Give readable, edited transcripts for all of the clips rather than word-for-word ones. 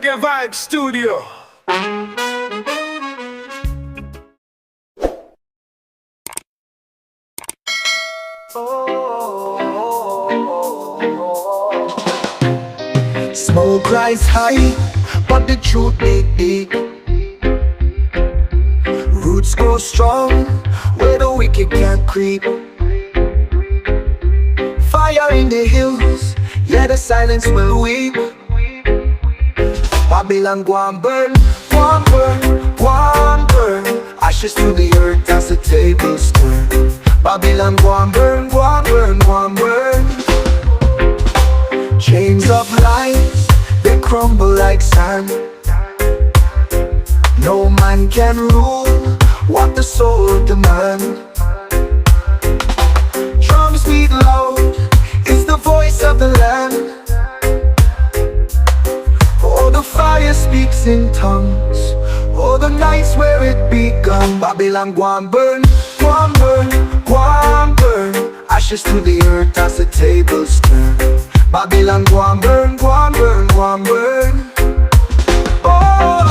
Raggae Vibes Studio. Smoke rise high, but the truth be deep. Roots grow strong, where the wicked can't creep. Fire in the hills, yeah, the silence will weep. Babylon go and burn, go and burn, go and burn. Ashes to the earth as the tables turn. Babylon go and burn, go and burn, go and burn. Chains of lies, they crumble like sand. No man can rule what the soul demands. Drums beat loud, it's the voice of the land. Oh, the fire speaks in tongues. Oh, the nights where it begun. Babylon go and burn, go and burn, go and burn. Ashes to the earth as the tables turn. Babylon go and burn, go and burn, go and burn. Oh,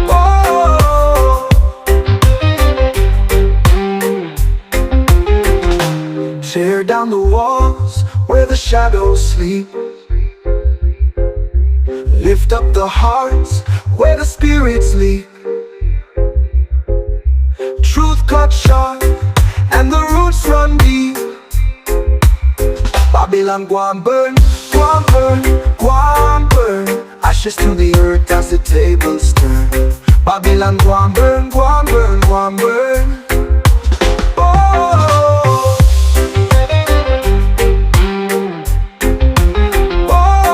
oh. Tear down the walls where the shadows sleep. Lift up the hearts where the spirits leap. Truth cut sharp and the roots run deep. Babylon go and burn, go and burn, go and burn. Ashes to the earth as the tables turn. Babylon go and burn, go and burn, go and burn. Oh, oh, oh.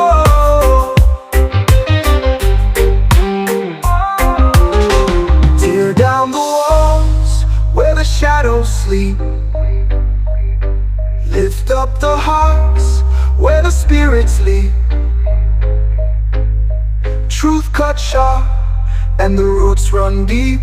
Tear down the walls where the shadows sleep. Lift up the hearts where the spirits leap. Truth cut sharp and the roots run deep.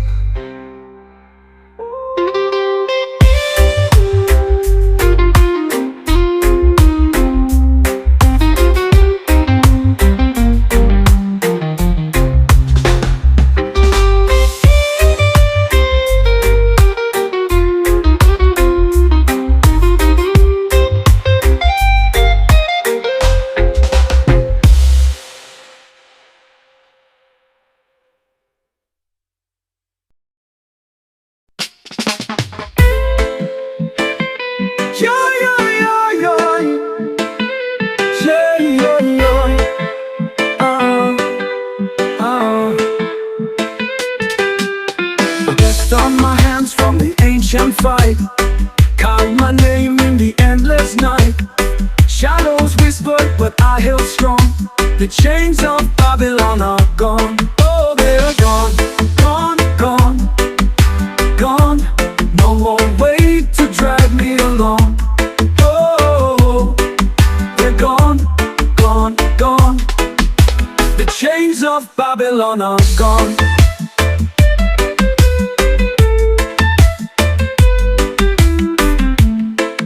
On my hands from the ancient fight, call my name in the endless night. Shadows whispered, but I held strong. The chains of Babylon are gone. Oh, they're gone, gone, gone, gone. No more weight to drag me along. Oh, they're gone, gone, gone. The chains of Babylon are gone.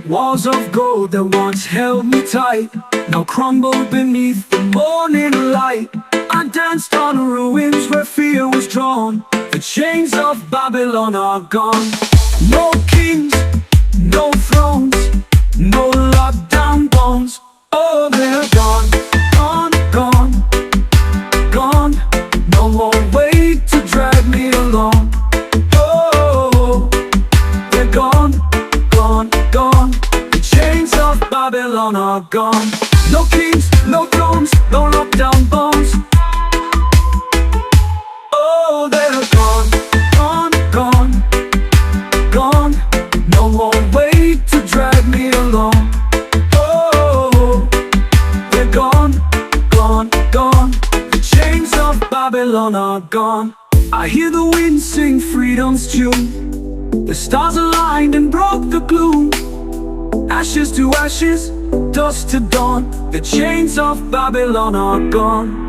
Walls of gold that once held me tight now crumble beneath the morning light. I danced on ruins where fear was drawn. The chains of Babylon are gone. No kings, no thrones, no lockdown bones. Oh, they're gone, gone, gone, gone. No more weight to drag me along. Oh, they're gone, gone, gone. The chains of Babylon are gone. No kings, no thrones, no lockdown bones. Oh, they're gone, gone, gone, gone. No more weight to drag me along. Oh, they're gone, gone, gone. The chains of Babylon are gone. I hear the wind sing freedom's tune. The stars aligned and broke the gloom. Ashes to ashes, dust to dawn. The chains of Babylon are gone.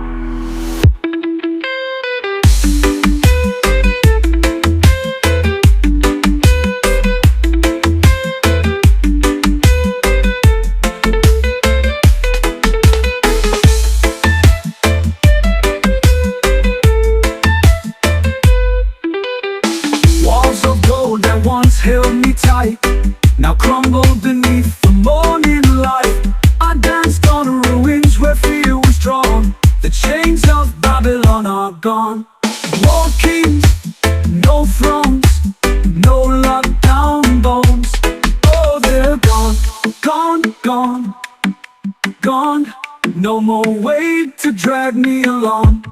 gone. No more weight to drag me along.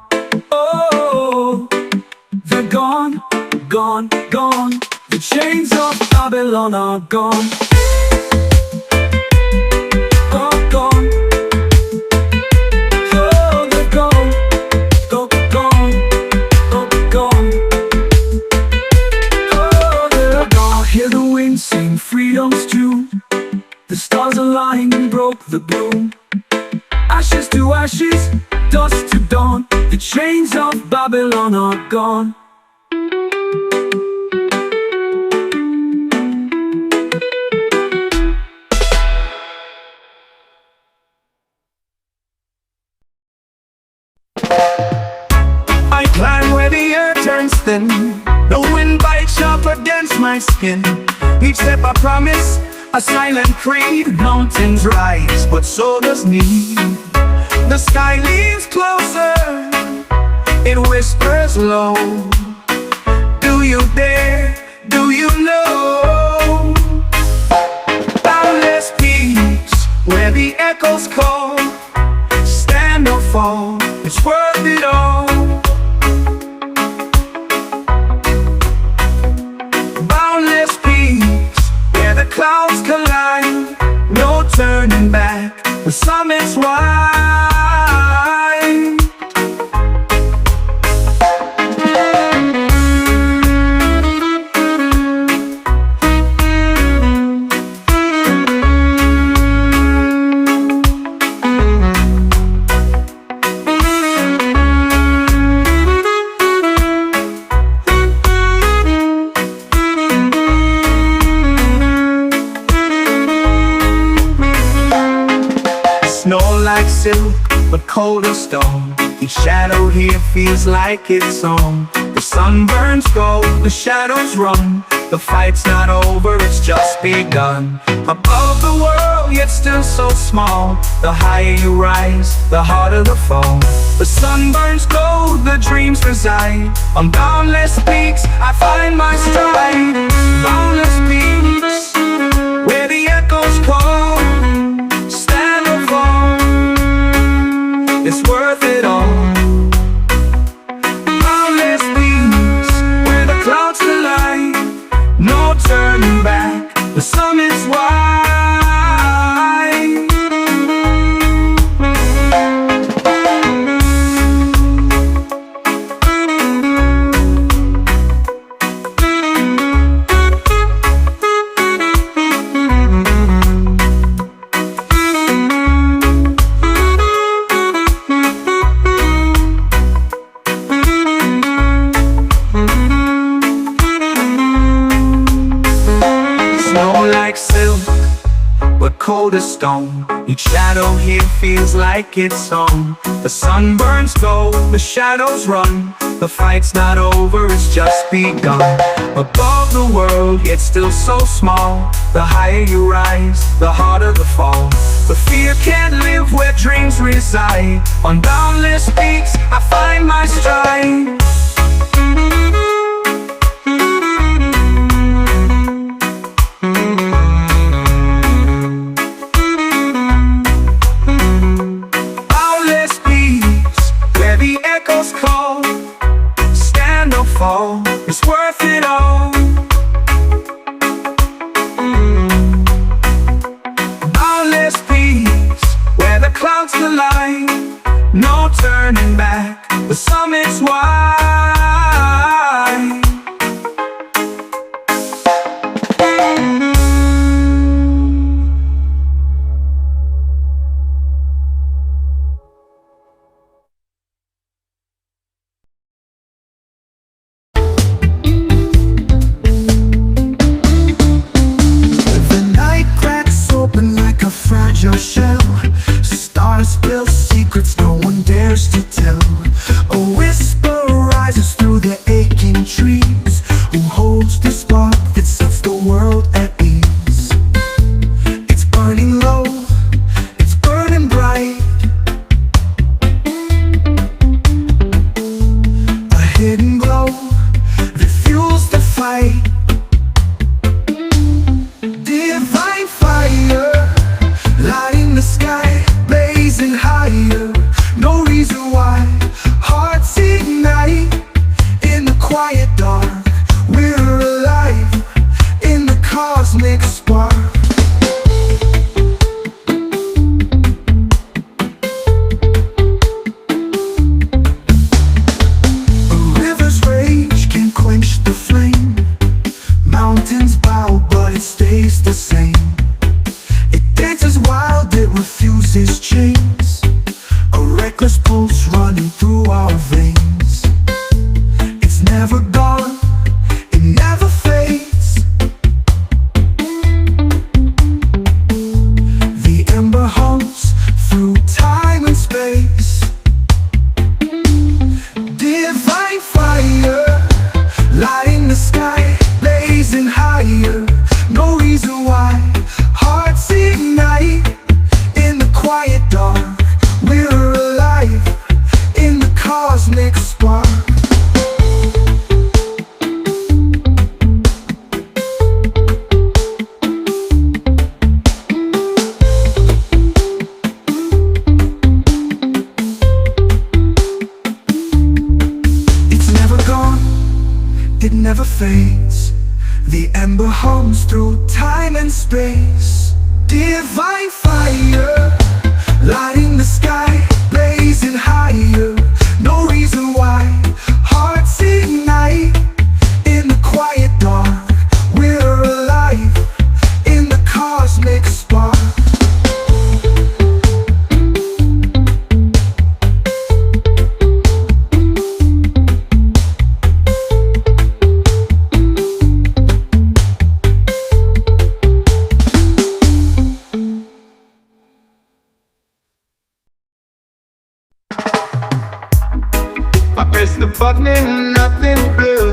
Oh, they're gone, gone, gone. The chains of Babylon are gone. Gone, gone. Oh, they're gone, gone, gone, gone, gone. Oh, they're gone. Hear the wind sing freedom's tune. The stars aligned and broke the gloom. Ashes to ashes, dust to dawn. The chains of Babylon are gone. I climb where the earth turns thin. The wind bites sharp against my skin. Each step I promise, a silent creed. Mountains rise, but so does need. The sky leans closer, it whispers low. Do you dare? Do you know? Boundless peaks, where the echoes call. Stand or fall, it's worth it all. Boundless peaks, where the clouds collide. No turning back, the summit's wide. Snow like silk, but cold as stone. Each shadow here feels like its own. The sun burns gold, the shadows run. The fight's not over, it's just begun. Above the world, yet still so small. The higher you rise, the harder the fall. The sun burns gold, the dreams reside. On boundless peaks, I find my stride. Boundless peaks, where the echoes call. Stand or fall, it's worth it all. Boundless peaks, where the clouds collide. No turning back, the summit's wide. Like silk, but cold as stone. Each shadow here feels like its own. The sun burns gold, the shadows run. The fight's not over, it's just begun. Above the world, yet still so small. The higher you rise, the harder the fall. The fear can't live where dreams reside. On boundless peaks, I find my stride. Call, stand or fall, it's worth it all. Boundless peaks, where the clouds collide. No turning back, the summit's wide. its chains, a reckless pulse running through our veins. It's never gone, it never fades. The ember hums through time and space. Divine fire, lighting the sky, blazing higher. No reason why hearts ignite in the quiet dark. We're alive in the cosmic spark. It's never gone, it never fades. The ember hums through time and space. Divine fire, lighting the sky, blazing higher. No reason why hearts ignite in the quiet dark. We're alive in the cosmic spark. I press the button and nothing blue.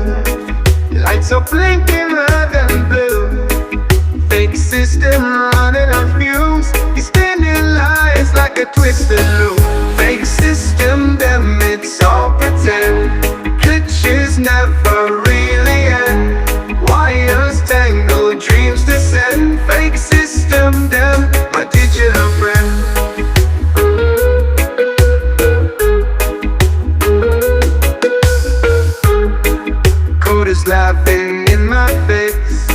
The lights are blinking red and blue. Fake system running on fumes. Extending lies like a twisted loop. Fake system, them it's all pretend. Glitches never really end. Wires tangle, dreams descend. Fake system, them my digital friend. Laughing in my face.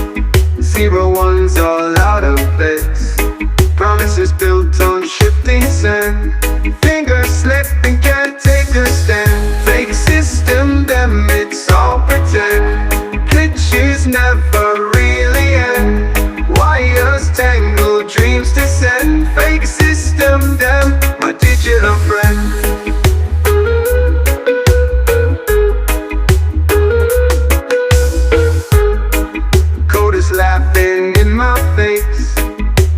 0-1's all out of place. Promises built on shifting sand. Fingers slipping, can't take a stand. Fake system, them it's all pretend. Glitches never really end. Wires tangle, dreams descend. Fake system, them my digital friend. Laughing in my face.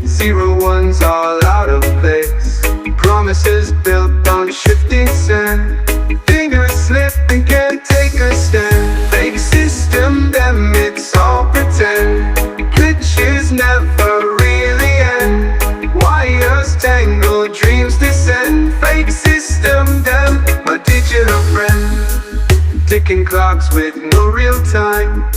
0-1's all out of place. Promises built on shifting sand. Fingers slipping, can't take a stand. Fake system, them it's all pretend. Glitches never really end. Wires tangle, dreams descend. Fake system, them my digital friend. Ticking clocks with no real time.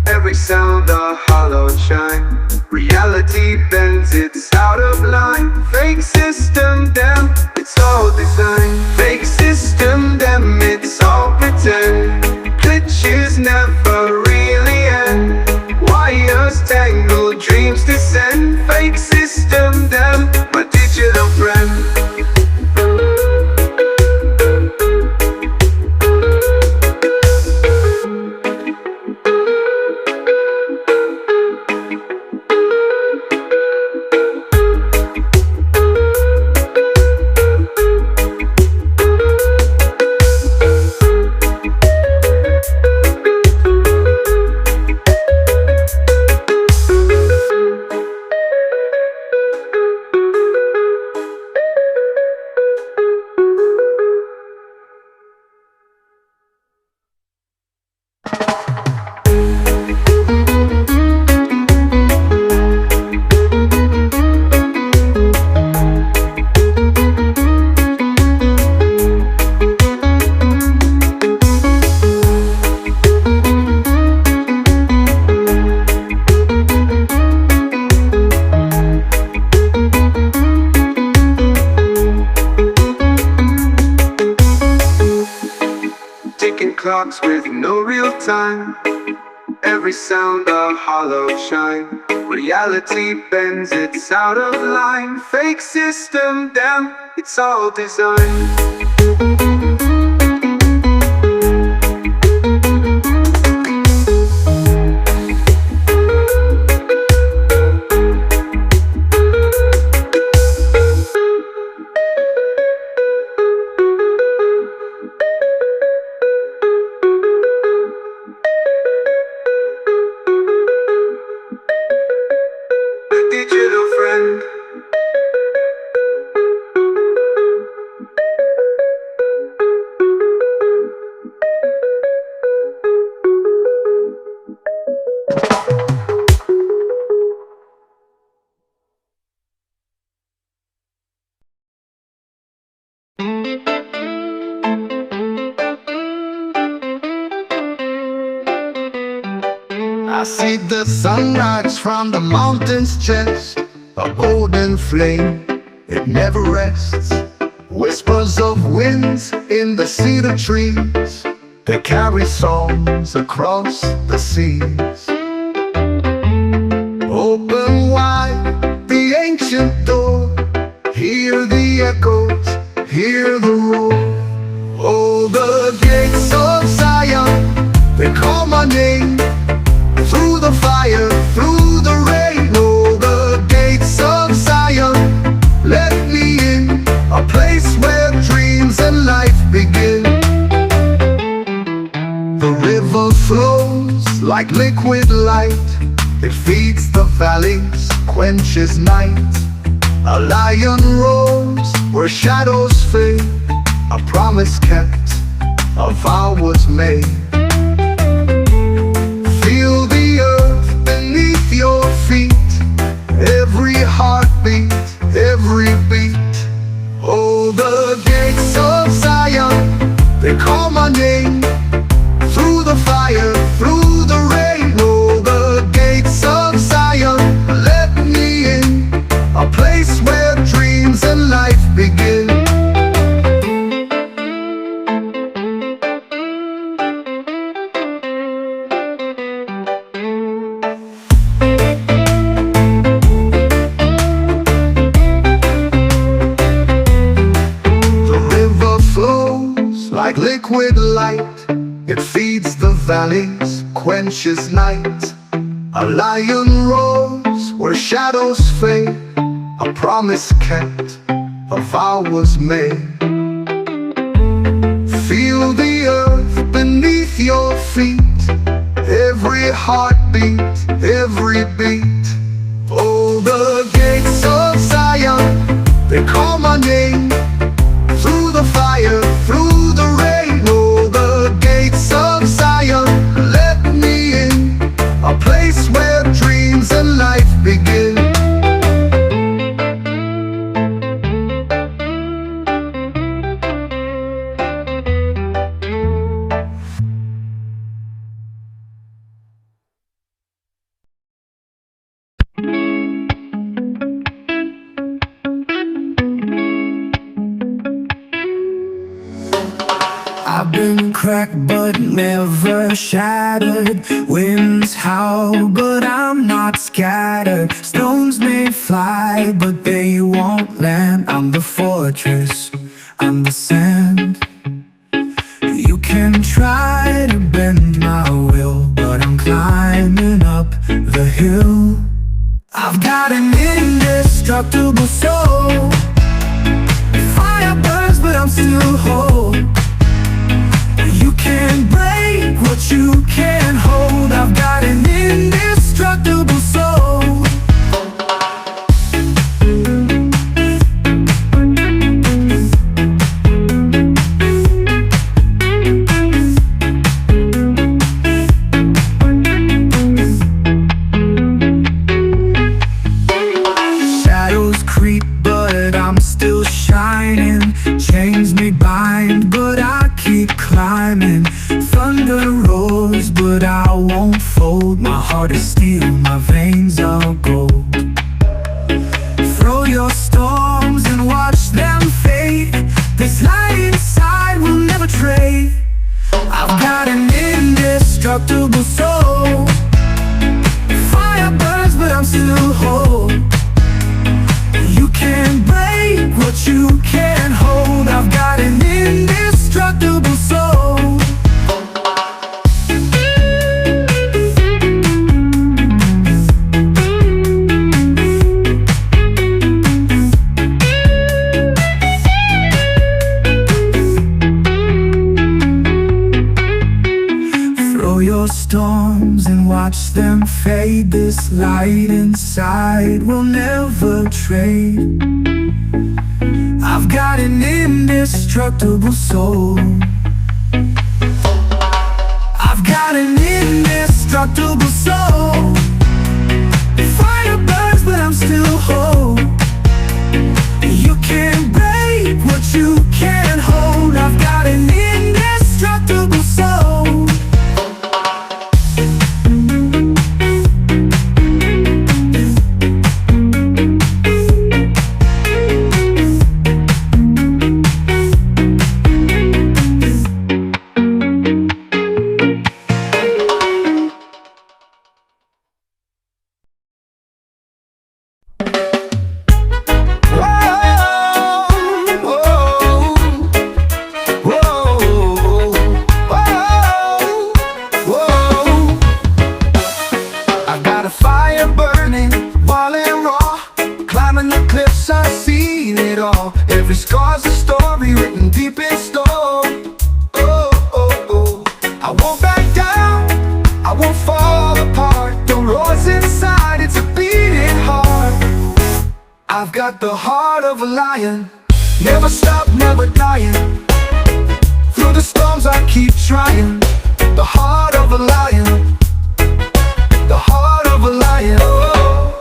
Every sound a hollow chime. Reality bends, it's out of line. Fake system, them, it's all design. Fake system, them, it's all pretend. Glitches never really end. Wires tangle, dreams descend. Fake system, them, my digital friend. Clocks with no real time. Every sound a hollow chime. Reality bends, it's out of line. Fake system, damn, it's all designed. see the sunrise from the mountain's chest, a golden flame, it never rests. Whispers of winds in the cedar trees, they carry songs across the seas. Open wide the ancient door, hear the echoes, hear the roar. Oh, the gates of Zion, they call my name. Through the fire, through the rain. Oh, the gates of Zion, let me in, a place where dreams and life begin. The river flows like liquid light, it feeds the valleys, quenches night. A lion roars where shadows fade, a promise kept, a vow was made. Feel the earth beneath your feet, every heartbeat, every beat. Oh, the gates of Zion, they call my name. Through the fire, through the rain. Oh, the gates of Zion, let me in, a place where dreams and life begin. Like liquid light, it feeds the valleys, quenches night. A lion roars where shadows fade, a promise kept, a vow was made. Feel the earth beneath your feet, every heartbeat, every beat. Oh, the gates of Zion, they call my name. Through the fire, through the rain. Oh, the gates of Zion, let me in, a place where dreams and life begin. I've been cracked but never shattered. Winds howl but I'm not scattered. Stones may fly but they won't land. I'm the fortress, I'm the sand. You can try to bend my will, but I'm climbing up the hill. I've got an indestructible soul. Fire burns but I'm still whole. You can't break what you can't hold. I've got an indestructible soul. Shadows creep but I'm still shining. Chains may bind but I keep climbing. Thunder roars but I won't fold. My heart is steel, my veins are gold. Throw your storms and watch them fade. This light inside will never trade. I've got an indestructible soul. Fire burns but I'm still whole. You can't break what you can't hold. I've got an indestructible soul. Throw your storms and watch them fade. This light inside will never trade. I've got an indestructible soul. I've got an indestructible soul. Fire burns but I'm still whole. You can't break what you can't hold. I've got an indestructible soul. all. Every scar's a story written deep in stone. Oh, oh, oh. I won't back down, I won't fall apart. The roar's inside, it's a beating heart. I've got the heart of a lion, never stop, never dying. Through the storms I keep trying. The heart of a lion, the heart of a lion. Oh.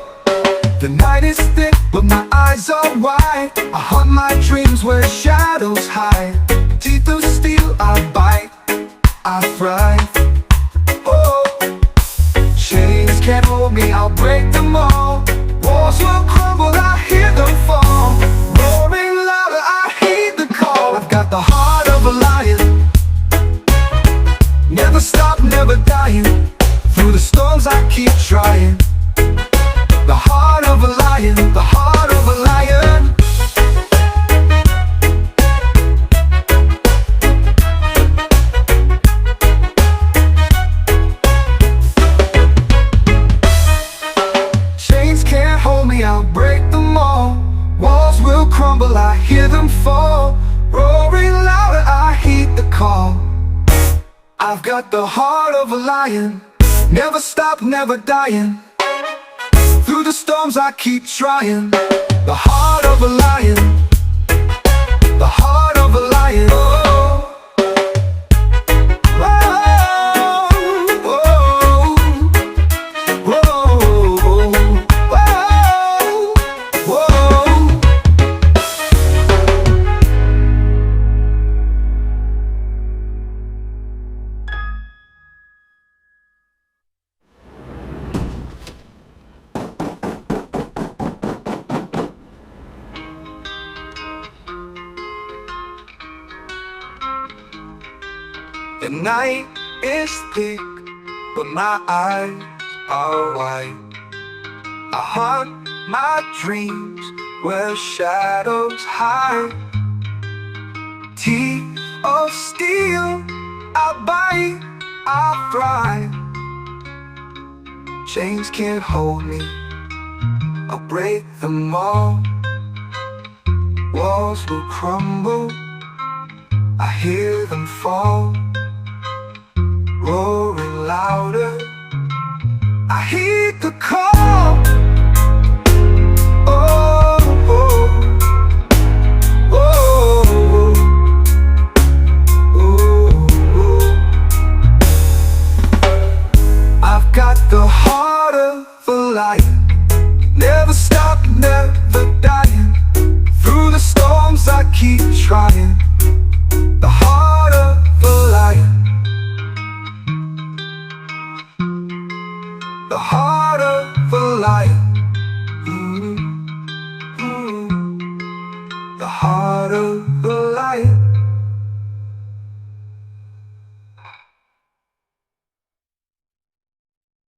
The night is thick, but my eyes are wide. I hunt my dreams where shadows hide. Teeth of steel, I bite, I thrive. Oh. Chains can't hold me, I'll break them all. Walls will crumble, I hear them fall. Roaring louder, I heed the call. I've got the heart of a lion, never stop, never dying. Through the storms I keep trying. The heart of a lion, the heart of a lion. Chains can't hold me, I'll break them all. Walls will crumble, I hear them fall. Roaring louder, I heed the call. I've got the heart of a lion, never stop, never dying. Through the storms I keep trying. The heart of a lion, the heart of a lion. Oh. Whoa, whoa, whoa, whoa, whoa. The night is thick, but my eyes are wide. I hunt my dreams where shadows hide. Teeth of steel, I bite, I thrive. Chains can't hold me, I'll break them all. Walls will crumble, I hear them fall. Roaring louder, I heed the call. Oh, oh, oh, oh, oh. I've got the heart of a lion,